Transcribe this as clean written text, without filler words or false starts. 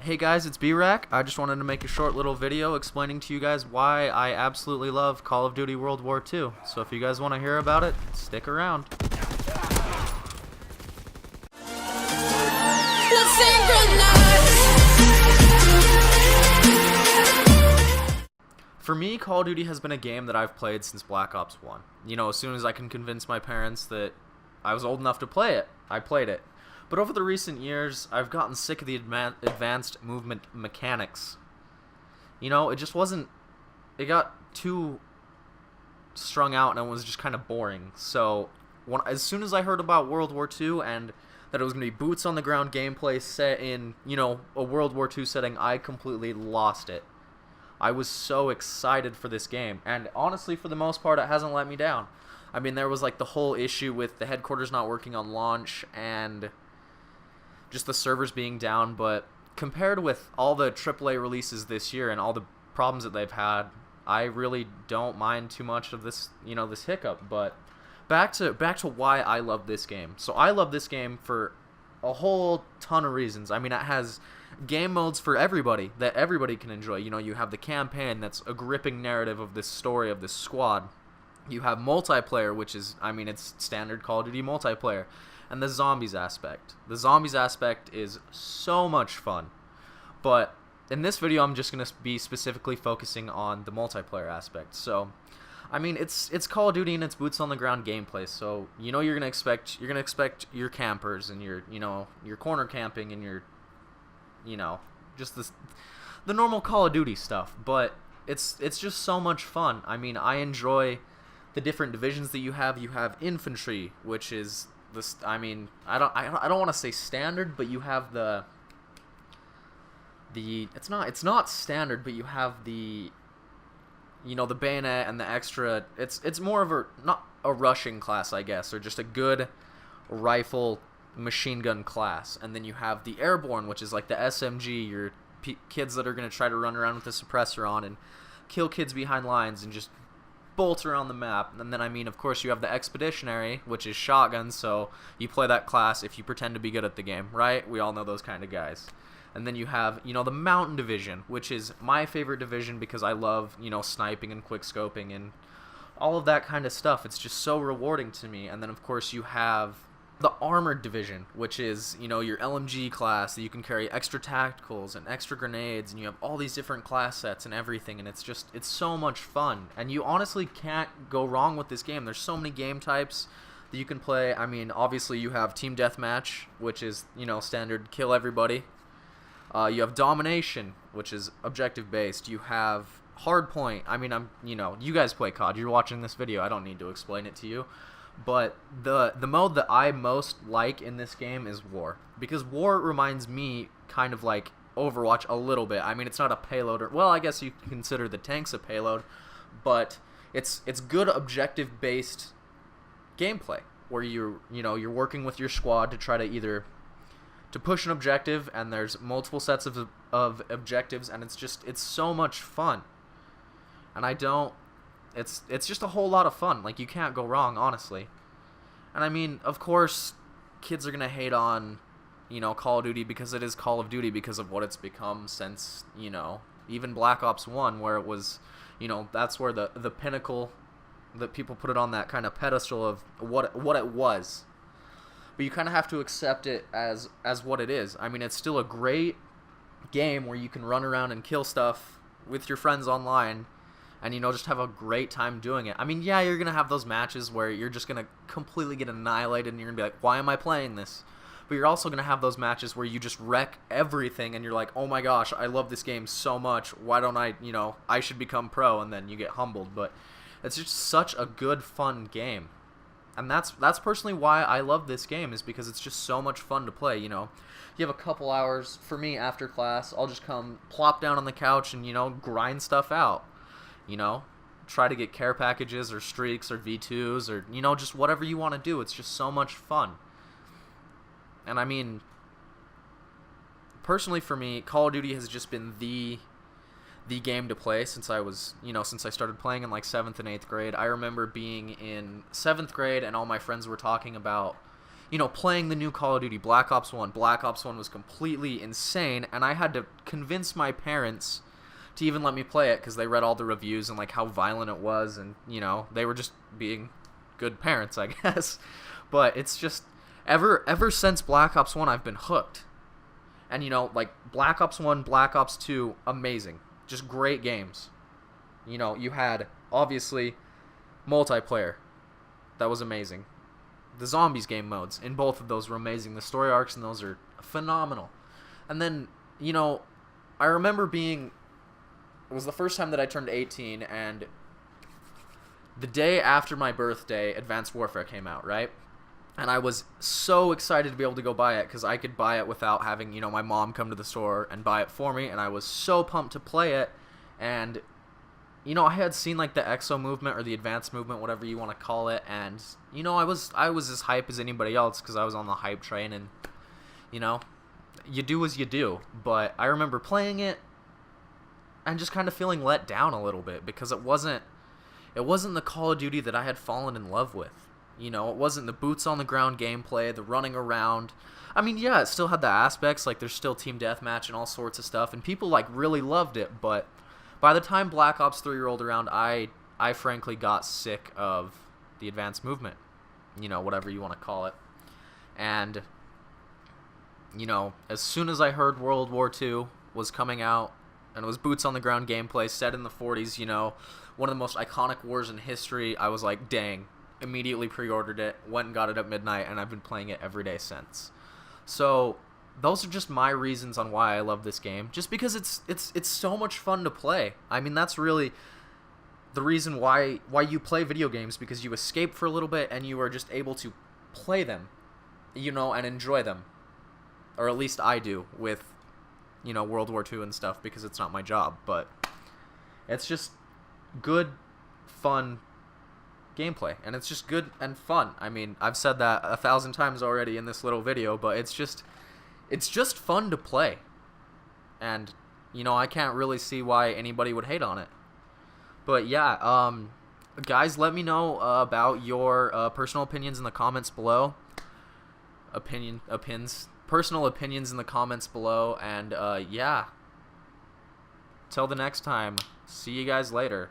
Hey guys, it's B-Rack. I just wanted to make a short little video explaining to you guys why I absolutely love Call of Duty World War II. So if you guys want to hear about it, stick around. For me, Call of Duty has been a game that I've played since Black Ops 1. You know, as soon as I can convince my parents that I was old enough to play it, I played it. But over the recent years, I've gotten sick of the advanced movement mechanics. You know, it just wasn't... It got too strung out and it was just kind of boring. So, as soon as I heard about World War II and that it was going to be boots-on-the-ground gameplay set in, you know, a World War II setting, I completely lost it. I was so excited for this game, and honestly, for the most part, it hasn't let me down. I mean, there was like the whole issue with the headquarters not working on launch and just the servers being down, but compared with all the AAA releases this year and all the problems that they've had, I really don't mind too much of this, you know, this hiccup. But back to why I love this game. So I love this game for a whole ton of reasons. I mean, it has game modes for everybody that everybody can enjoy. You know, you have the campaign that's a gripping narrative of this story of this squad. You have multiplayer, which is, I mean, it's standard Call of Duty multiplayer. And the zombies aspect. The zombies aspect is so much fun. But in this video, I'm just going to be specifically focusing on the multiplayer aspect. So, I mean, it's Call of Duty and it's boots on the ground gameplay. So, you know, you're going to expect your campers and your, you know, your corner camping and your, you know, just the normal Call of Duty stuff. But it's just so much fun. I mean, I enjoy the different divisions that you have. You have infantry, which is this, I mean, I don't want to say standard, but you have the it's not standard, but you have the, you know, the bayonet and the extra. It's more of not a rushing class, I guess, or just a good rifle machine gun class. And then you have the airborne, which is like the SMG, your kids that are going to try to run around with the suppressor on and kill kids behind lines and just bolt around the map. And then, I mean, of course, you have the expeditionary, which is shotgun, so you play that class if you pretend to be good at the game, right? We all know those kind of guys. And then you have, you know, the mountain division, which is my favorite division because I love, you know, sniping and quick scoping and all of that kind of stuff. It's just so rewarding to me. And then, of course, you have the armored division, which is, you know, your LMG class that you can carry extra tacticals and extra grenades, and you have all these different class sets and everything, and it's so much fun. And you honestly can't go wrong with this game. There's so many game types that you can play. I mean, obviously you have team deathmatch, which is, you know, standard kill everybody. You have domination, which is objective based. You have hardpoint. I mean, you know, you guys play COD. You're watching this video. I don't need to explain it to you. But the mode that I most like in this game is War. Because War reminds me kind of like Overwatch a little bit. I mean, it's not a payload. Well, I guess you can consider the tanks a payload. But it's good objective-based gameplay. Where you're working with your squad to try to either to push an objective. And there's multiple sets of objectives. And it's so much fun. And it's just a whole lot of fun. Like, you can't go wrong, honestly. And I mean, of course, kids are gonna hate on, you know, Call of Duty because it is Call of Duty because of what it's become since, you know, even Black Ops 1, where it was, you know, that's where the pinnacle, that people put it on that kind of pedestal of what it was. But you kind of have to accept it as what it is. I mean, it's still a great game where you can run around and kill stuff with your friends online. And, you know, just have a great time doing it. I mean, yeah, you're going to have those matches where you're just going to completely get annihilated and you're going to be like, why am I playing this? But you're also going to have those matches where you just wreck everything and you're like, oh my gosh, I love this game so much. Why don't I, you know, I should become pro, and then you get humbled. But it's just such a good, fun game. And that's personally why I love this game, is because it's just so much fun to play, you know. You have a couple hours, for me, after class, I'll just come plop down on the couch and, you know, grind stuff out. You know, try to get care packages or streaks or V2s or, you know, just whatever you want to do. It's just so much fun. And I mean, personally for me, Call of Duty has just been the game to play since I was, you know, since I started playing in like 7th and 8th grade. I remember being in 7th grade and all my friends were talking about, you know, playing the new Call of Duty, Black Ops 1. Black Ops 1 was completely insane, and I had to convince my parents to even let me play it because they read all the reviews and like how violent it was, and you know, they were just being good parents, I guess. But it's just ever since Black Ops 1, I've been hooked. And you know, like Black Ops 1, Black Ops 2, amazing. Just great games. You know, you had obviously multiplayer. That was amazing. The zombies game modes in both of those were amazing. The story arcs in those are phenomenal. And then, you know, I remember it was the first time that I turned 18, and the day after my birthday, Advanced Warfare came out, right? And I was so excited to be able to go buy it because I could buy it without having, you know, my mom come to the store and buy it for me, and I was so pumped to play it. And you know, I had seen like the EXO movement or the advanced movement, whatever you want to call it, and you know, I was as hype as anybody else because I was on the hype train, and you know, you do as you do. But I remember playing it and just kind of feeling let down a little bit because it wasn't the Call of Duty that I had fallen in love with. You know, it wasn't the boots on the ground gameplay, the running around. I mean, yeah, it still had the aspects, like there's still team deathmatch and all sorts of stuff, and people like really loved it, but by the time Black Ops 3 rolled around, I frankly got sick of the advanced movement, you know, whatever you want to call it. And, you know, as soon as I heard World War II was coming out, and it was boots on the ground gameplay set in the 40s, you know, one of the most iconic wars in history, I was like, dang, immediately pre-ordered it, went and got it at midnight, and I've been playing it every day since. So those are just my reasons on why I love this game. Just because it's so much fun to play. I mean, that's really the reason why you play video games, because you escape for a little bit and you are just able to play them, you know, and enjoy them. Or at least I do with, you know, World War II and stuff, because it's not my job. But it's just good, fun gameplay, and it's just good and fun. I mean, I've said that 1,000 times already in this little video, but it's just fun to play, and you know, I can't really see why anybody would hate on it. But yeah, guys, let me know about your personal opinions in the comments below. Personal opinions in the comments below, and yeah, till the next time, see you guys later.